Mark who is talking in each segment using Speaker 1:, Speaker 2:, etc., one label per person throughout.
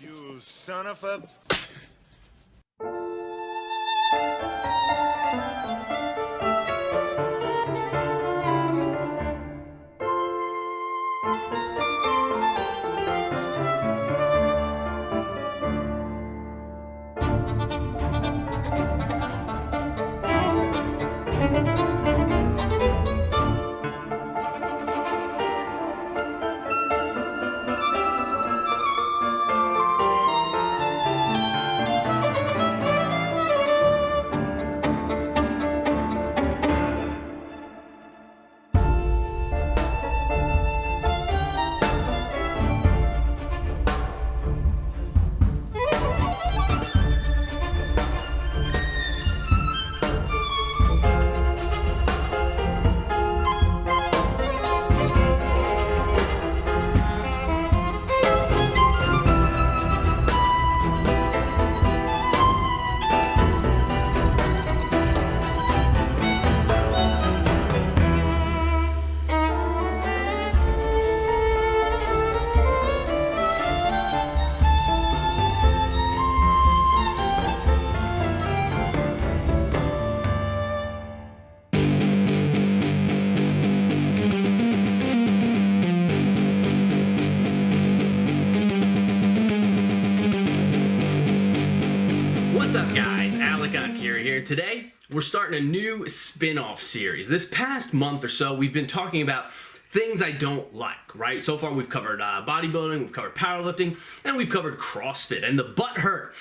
Speaker 1: You son of a...
Speaker 2: What's up guys, Enkiri here. Today we're starting a new spin-off series. This past month or so we've been talking about things I don't like, right? So far we've covered bodybuilding, we've covered powerlifting, and we've covered CrossFit. And the butt hurt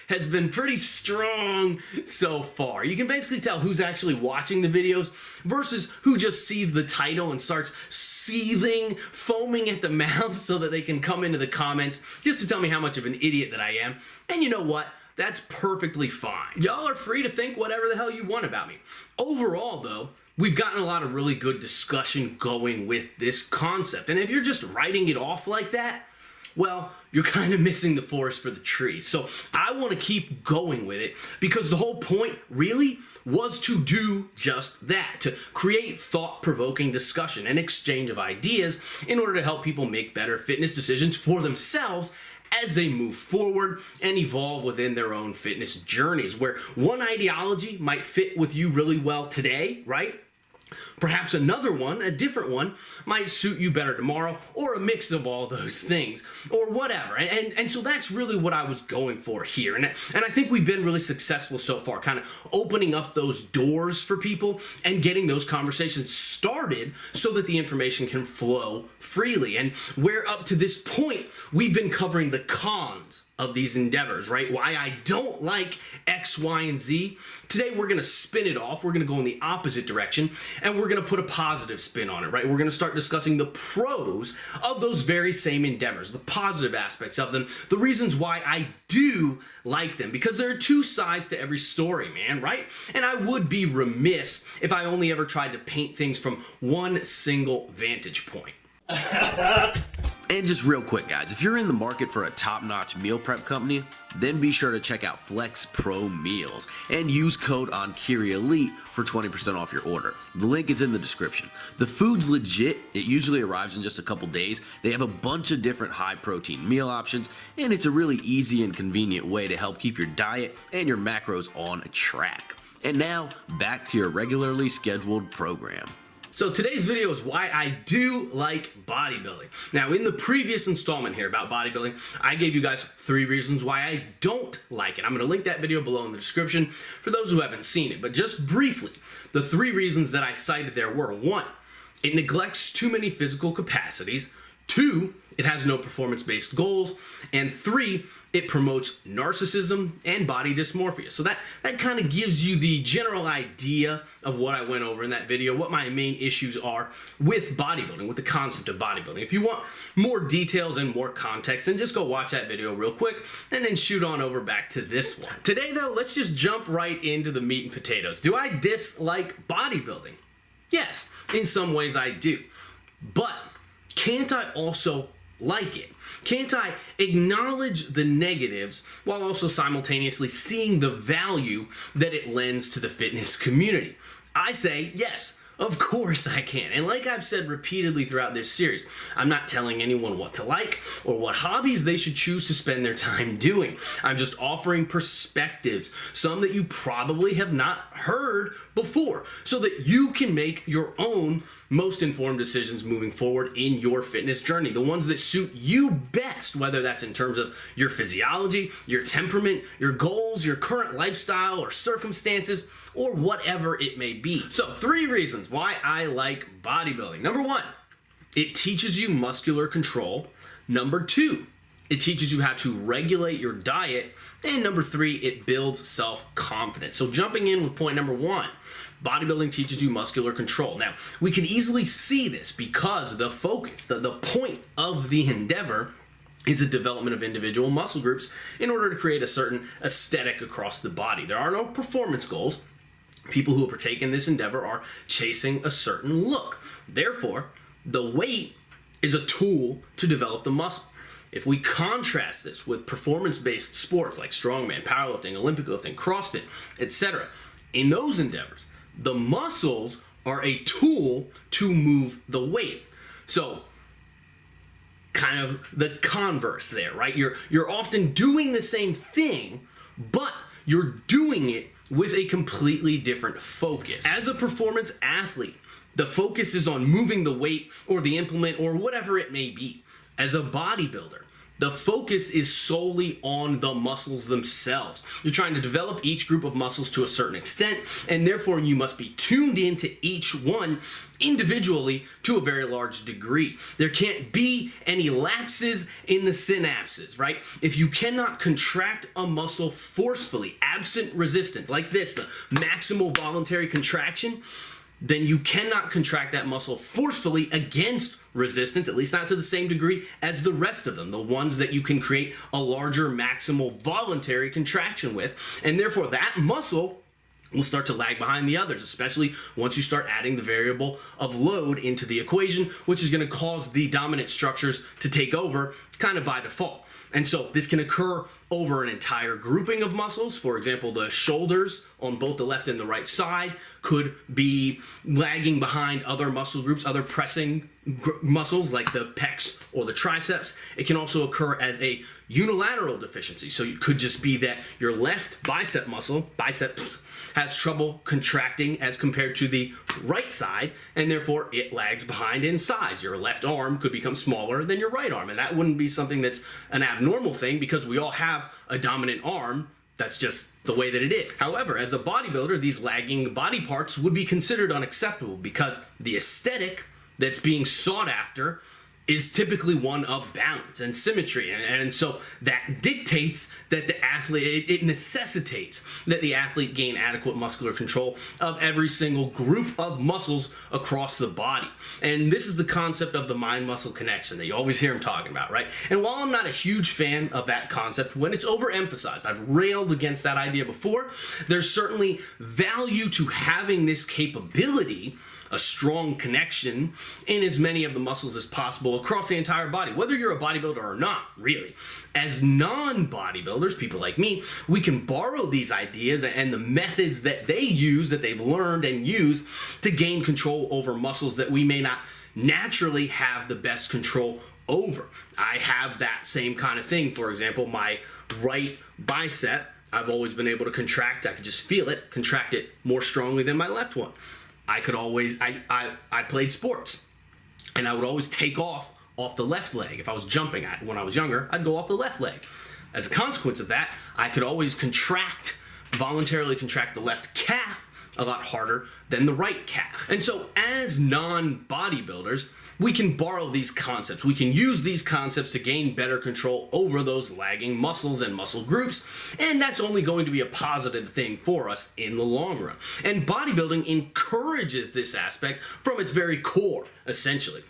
Speaker 2: has been pretty strong so far. You can basically tell who's actually watching the videos versus who just sees the title and starts seething, foaming at the mouth so that they can come into the comments just to tell me how much of an idiot that I am. And you know what? That's perfectly fine. Y'all are free to think whatever the hell you want about me. Overall though, we've gotten a lot of really good discussion going with this concept. And if you're just writing it off like that, well, you're kind of missing the forest for the trees. So I want to keep going with it because the whole point really was to do just that, to create thought-provoking discussion and exchange of ideas in order to help people make better fitness decisions for themselves as they move forward and evolve within their own fitness journeys, where one ideology might fit with you really well today, right? Perhaps another one, a different one, might suit you better tomorrow, or a mix of all those things, or whatever. And so that's really what I was going for here. And I think we've been really successful so far, kind of opening up those doors for people and getting those conversations started so that the information can flow freely. And where up to this point, we've been covering the cons of these endeavors, right? Why I don't like X, Y, and Z. Today we're gonna spin it off. We're gonna go in the opposite direction and we're gonna put a positive spin on it, right? We're gonna start discussing the pros of those very same endeavors, the positive aspects of them, the reasons why I do like them, because there are two sides to every story, man, right? And I would be remiss if I only ever tried to paint things from one single vantage point. And just real quick guys, if you're in the market for a top-notch meal prep company, then be sure to check out FlexPro meals and use code ELITE for 20% off your order. The link is in the description. The food's legit. It usually arrives in just a couple days. They have a bunch of different high-protein meal options, and it's a really easy and convenient way to help keep your diet and your macros on track. And now, back to your regularly scheduled program. So today's video is why I do like bodybuilding. Now in the previous installment here about bodybuilding, I gave you guys 3 reasons why I don't like it. I'm gonna link that video below in the description for those who haven't seen it. But just briefly, the 3 reasons that I cited there were: 1, it neglects too many physical capacities. 2, it has no performance-based goals. And 3, it promotes narcissism and body dysmorphia. So that kind of gives you the general idea of what I went over in that video, what my main issues are with bodybuilding, with the concept of bodybuilding. If you want more details and more context, then just go watch that video real quick and then shoot on over back to this one. Today though, let's just jump right into the meat and potatoes. Do I dislike bodybuilding? Yes, in some ways I do. But can't I also like it? Can't I acknowledge the negatives while also simultaneously seeing the value that it lends to the fitness community? I say yes, Of course I can. And like I've said repeatedly throughout this series, I'm not telling anyone what to like or what hobbies they should choose to spend their time doing. I'm just offering perspectives, some that you probably have not heard before, so that you can make your own most informed decisions moving forward in your fitness journey, the ones that suit you best, whether that's in terms of your physiology, your temperament, your goals, your current lifestyle or circumstances, or whatever it may be. So 3 reasons why I like bodybuilding. Number 1, it teaches you muscular control. Number 2, it teaches you how to regulate your diet. And number 3, it builds self-confidence. So jumping in with point number 1, bodybuilding teaches you muscular control. Now, we can easily see this because the focus, the point of the endeavor is a development of individual muscle groups in order to create a certain aesthetic across the body. There are no performance goals. People who partake in this endeavor are chasing a certain look. Therefore, the weight is a tool to develop the muscle. If we contrast this with performance-based sports like strongman, powerlifting, Olympic lifting, CrossFit, etc., in those endeavors, the muscles are a tool to move the weight. So, kind of the converse there, right? You're often doing the same thing, but you're doing it with a completely different focus. As a performance athlete, the focus is on moving the weight or the implement or whatever it may be. As a bodybuilder, the focus is solely on the muscles themselves. You're trying to develop each group of muscles to a certain extent, and therefore you must be tuned into each one individually to a very large degree. There can't be any lapses in the synapses, right? If you cannot contract a muscle forcefully, absent resistance, like this, the maximal voluntary contraction, then you cannot contract that muscle forcefully against resistance, at least not to the same degree as the rest of them, the ones that you can create a larger maximal voluntary contraction with. And therefore, that muscle will start to lag behind the others, especially once you start adding the variable of load into the equation, which is going to cause the dominant structures to take over kind of by default. And so this can occur over an entire grouping of muscles. For example, the shoulders on both the left and the right side could be lagging behind other muscle groups, other pressing muscles like the pecs or the triceps. It can also occur as a unilateral deficiency. So it could just be that your left bicep muscle, biceps, has trouble contracting as compared to the right side, and therefore it lags behind in size. Your left arm could become smaller than your right arm, and that wouldn't be something that's an abnormal thing because we all have a dominant arm. That's just the way that it is. However, as a bodybuilder, these lagging body parts would be considered unacceptable because the aesthetic that's being sought after is typically one of balance and symmetry. And so that dictates that the athlete, it necessitates that the athlete gain adequate muscular control of every single group of muscles across the body. And this is the concept of the mind-muscle connection that you always hear him talking about, right? And while I'm not a huge fan of that concept, when it's overemphasized, I've railed against that idea before, there's certainly value to having this capability, a strong connection in as many of the muscles as possible across the entire body, whether you're a bodybuilder or not, really. As non-bodybuilders, people like me, we can borrow these ideas and the methods that they use, that they've learned and use to gain control over muscles that we may not naturally have the best control over. I have that same kind of thing. For example, my right bicep, I've always been able to contract. I could just feel it, contract it more strongly than my left one. I could always, I played sports, and I would always take off the left leg. If I was jumping when I was younger, I'd go off the left leg. As a consequence of that, I could always voluntarily contract the left calf a lot harder than the right calf. And so as non-bodybuilders, we can borrow these concepts. We can use these concepts to gain better control over those lagging muscles and muscle groups, and that's only going to be a positive thing for us in the long run. And bodybuilding encourages this aspect from its very core, essentially.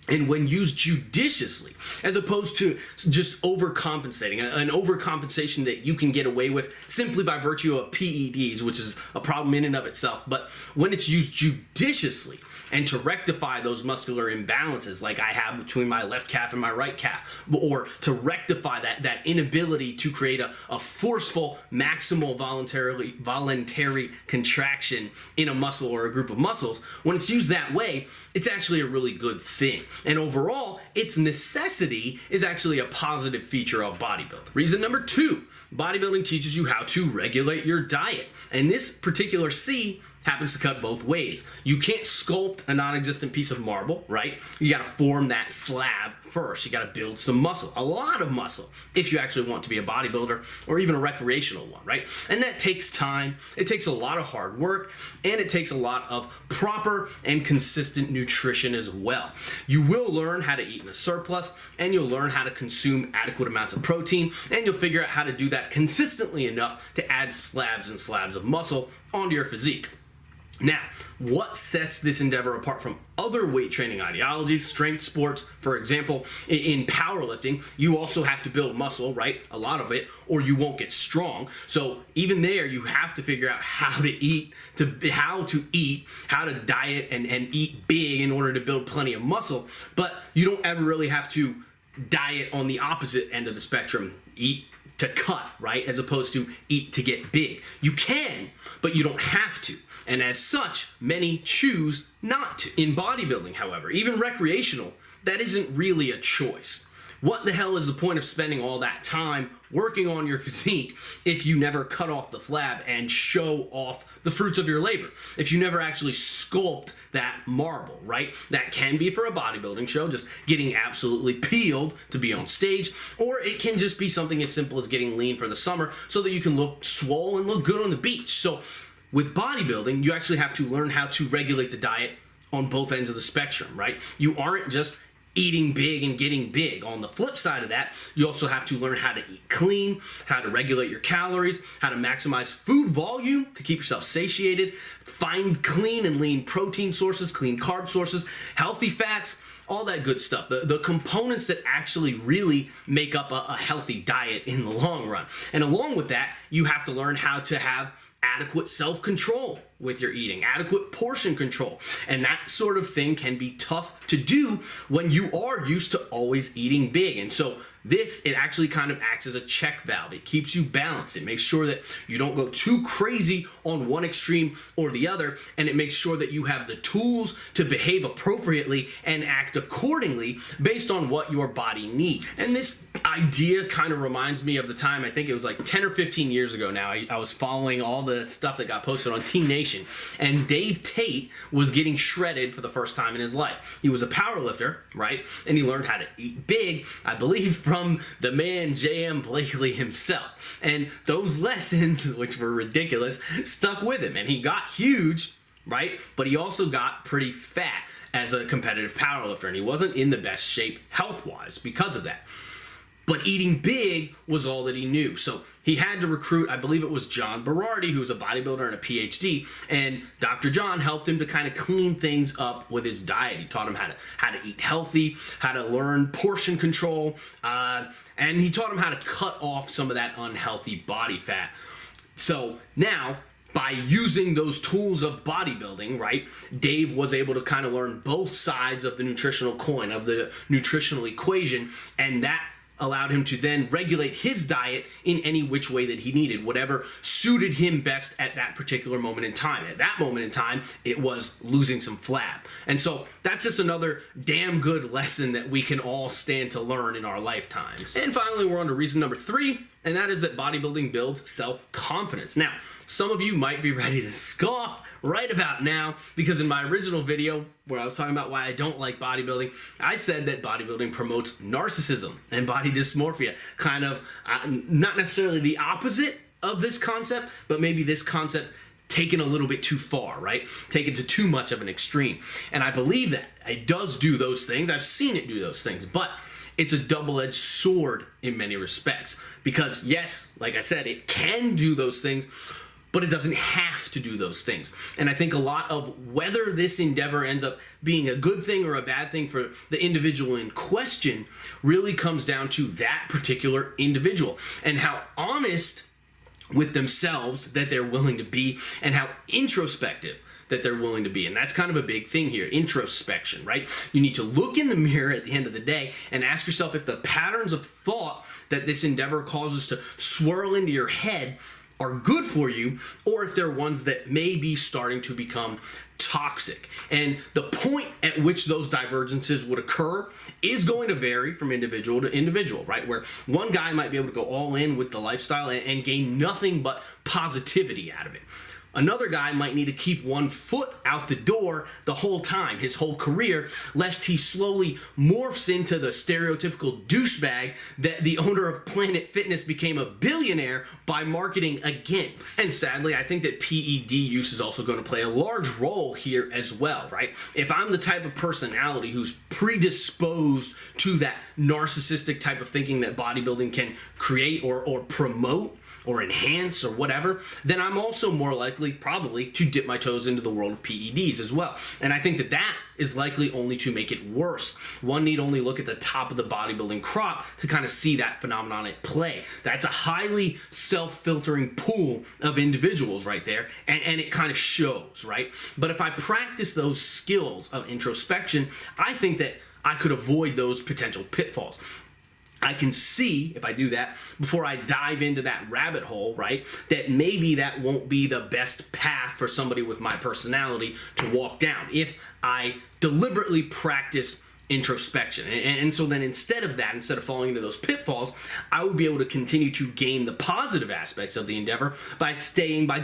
Speaker 2: And when used judiciously, as opposed to just overcompensating, an overcompensation that you can get away with simply by virtue of PEDs, which is a problem in and of itself. But when it's used judiciously, and to rectify those muscular imbalances like I have between my left calf and my right calf, or to rectify that inability to create a forceful maximal voluntary contraction in a muscle or a group of muscles. When it's used that way, it's actually a really good thing. And overall, its necessity is actually a positive feature of bodybuilding. Reason number 2, bodybuilding teaches you how to regulate your diet. And this particular C happens to cut both ways. You can't sculpt a non-existent piece of marble, right? You got to form that slab first. You got to build some muscle, a lot of muscle, if you actually want to be a bodybuilder or even a recreational one, right? And that takes time. It takes a lot of hard work, and it takes a lot of proper and consistent nutrition as well. You will learn how to eat in a surplus, and you'll learn how to consume adequate amounts of protein, and you'll figure out how to do that consistently enough to add slabs and slabs of muscle onto your physique. Now, what sets this endeavor apart from other weight training ideologies, strength sports, for example, in powerlifting, you also have to build muscle, right? A lot of it, or you won't get strong. So even there, you have to figure out how to eat, how to diet and eat big in order to build plenty of muscle. But you don't ever really have to diet on the opposite end of the spectrum. Eat to cut, right? As opposed to eat to get big. You can, but you don't have to. And as such, many choose not to. In bodybuilding, however, even recreational, that isn't really a choice. What the hell is the point of spending all that time working on your physique if you never cut off the flab and show off the fruits of your labor? If you never actually sculpt that marble, right? That can be for a bodybuilding show, just getting absolutely peeled to be on stage, or it can just be something as simple as getting lean for the summer so that you can look swole and look good on the beach. So with bodybuilding, you actually have to learn how to regulate the diet on both ends of the spectrum, right? You aren't just eating big and getting big. On the flip side of that, you also have to learn how to eat clean, how to regulate your calories, how to maximize food volume to keep yourself satiated, find clean and lean protein sources, clean carb sources, healthy fats, all that good stuff. The components that actually really make up a healthy diet in the long run. And along with that, you have to learn how to have adequate self-control with your eating, adequate portion control. And that sort of thing can be tough to do when you are used to always eating big. And so it actually kind of acts as a check valve. It keeps you balanced. It makes sure that you don't go too crazy on one extreme or the other. And it makes sure that you have the tools to behave appropriately and act accordingly based on what your body needs. And this idea kind of reminds me of the time, I think it was like 10 or 15 years ago now, I was following all the stuff that got posted on T Nation, and Dave Tate was getting shredded for the first time in his life. He was a power lifter, right? And he learned how to eat big, I believe, from the man J.M. Blakely himself. And those lessons, which were ridiculous, stuck with him. And he got huge, right? But he also got pretty fat as a competitive powerlifter. And he wasn't in the best shape health-wise because of that. But eating big was all that he knew. So he had to recruit, I believe it was John Berardi, who was a bodybuilder and a PhD, and Dr. John helped him to kind of clean things up with his diet. He taught him how to eat healthy, how to learn portion control, and he taught him how to cut off some of that unhealthy body fat. So now, by using those tools of bodybuilding, right, Dave was able to kind of learn both sides of the nutritional coin, of the nutritional equation, and that allowed him to then regulate his diet in any which way that he needed, whatever suited him best at that particular moment in time. At that moment in time, it was losing some flab. And so that's just another damn good lesson that we can all stand to learn in our lifetimes. And finally, we're on to reason number 3, and that is that bodybuilding builds self-confidence. Now, some of you might be ready to scoff right about now, because in my original video where I was talking about why I don't like bodybuilding, I said that bodybuilding promotes narcissism and body dysmorphia, kind of not necessarily the opposite of this concept, but maybe this concept taken a little bit too far, right? Taken to too much of an extreme. And I believe that it does do those things. I've seen it do those things, but it's a double-edged sword in many respects, because yes, like I said, it can do those things, but it doesn't have to do those things. And I think a lot of whether this endeavor ends up being a good thing or a bad thing for the individual in question really comes down to that particular individual and how honest with themselves that they're willing to be, and how introspective that they're willing to be. And that's kind of a big thing here, introspection, right? You need to look in the mirror at the end of the day and ask yourself if the patterns of thought that this endeavor causes to swirl into your head are good for you, or if they're ones that may be starting to become toxic. And the point at which those divergences would occur is going to vary from individual to individual, right? Where one guy might be able to go all in with the lifestyle and gain nothing but positivity out of it. Another guy might need to keep one foot out the door the whole time, his whole career, lest he slowly morphs into the stereotypical douchebag that the owner of Planet Fitness became a billionaire by marketing against. And sadly, I think that PED use is also going to play a large role here as well, right? If I'm the type of personality who's predisposed to that narcissistic type of thinking that bodybuilding can create or promote, or enhance or whatever, then I'm also more likely probably to dip my toes into the world of PEDs as well. And I think that that is likely only to make it worse. One need only look at the top of the bodybuilding crop to kind of see that phenomenon at play. That's a highly self-filtering pool of individuals right there, and it kind of shows, right? But if I practice those skills of introspection, I think that I could avoid those potential pitfalls. I can see, if I do that, before I dive into that rabbit hole, right, that maybe that won't be the best path for somebody with my personality to walk down if I deliberately practice introspection. And so then instead of falling into those pitfalls, I would be able to continue to gain the positive aspects of the endeavor by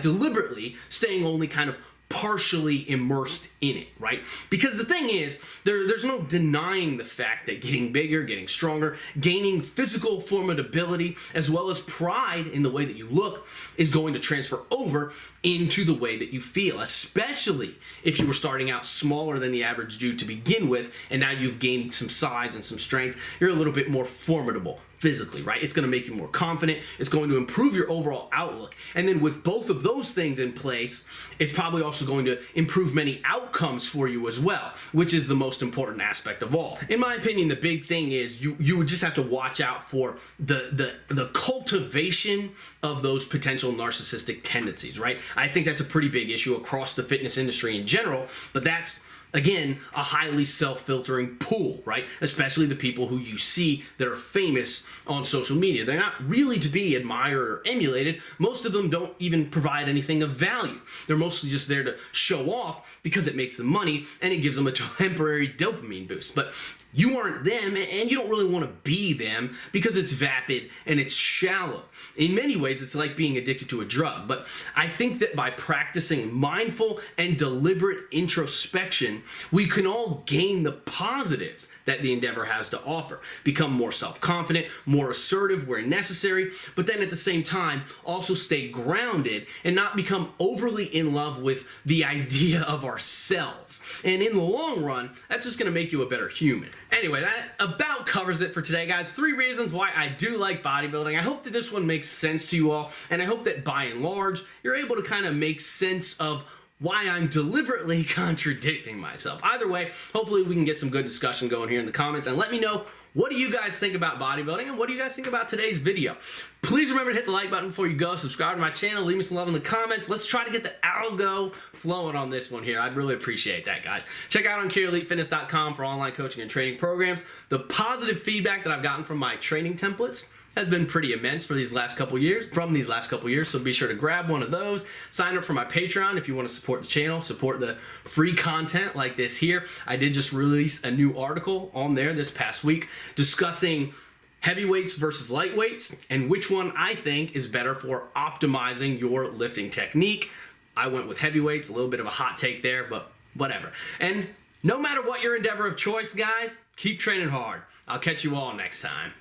Speaker 2: deliberately staying only kind of partially immersed in it, right? Because the thing is, there's no denying the fact that getting bigger, getting stronger, gaining physical formidability, as well as pride in the way that you look, is going to transfer over into the way that you feel, especially if you were starting out smaller than the average dude to begin with, and now you've gained some size and some strength. You're a little bit more formidable physically, right? It's going to make you more confident. It's going to improve your overall outlook. And then with both of those things in place, it's probably also going to improve many outcomes for you as well, which is the most important aspect of all. In my opinion, the big thing is you would just have to watch out for the cultivation of those potential narcissistic tendencies, right? I think that's a pretty big issue across the fitness industry in general, but that's, again, a highly self-filtering pool, right? Especially the people who you see that are famous on social media. They're not really to be admired or emulated. Most of them don't even provide anything of value. They're mostly just there to show off because it makes them money and it gives them a temporary dopamine boost. But you aren't them, and you don't really want to be them because it's vapid and it's shallow. In many ways, it's like being addicted to a drug. But I think that by practicing mindful and deliberate introspection, we can all gain the positives that the endeavor has to offer. Become more self-confident, more assertive where necessary, but then at the same time, also stay grounded and not become overly in love with the idea of ourselves. And in the long run, that's just going to make you a better human. Anyway, that about covers it for today, guys. 3 reasons why I do like bodybuilding. I hope that this one makes sense to you all, and I hope that by and large, you're able to kind of make sense of why I'm deliberately contradicting myself. Either way, hopefully we can get some good discussion going here in the comments, and let me know, what do you guys think about bodybuilding, and what do you guys think about today's video? Please remember to hit the like button before you go, subscribe to my channel, leave me some love in the comments. Let's try to get the algo flowing on this one here. I'd really appreciate that, guys. Check out EnkiriEliteFitness.com for online coaching and training programs. The positive feedback that I've gotten from my training templates has been pretty immense for these last couple years, so be sure to grab one of those. Sign up for my Patreon if you want to support the channel, support the free content like this here. I did just release a new article on there this past week discussing heavyweights versus lightweights and which one I think is better for optimizing your lifting technique. I went with heavyweights, a little bit of a hot take there, but whatever. And no matter what your endeavor of choice, guys, keep training hard. I'll catch you all next time.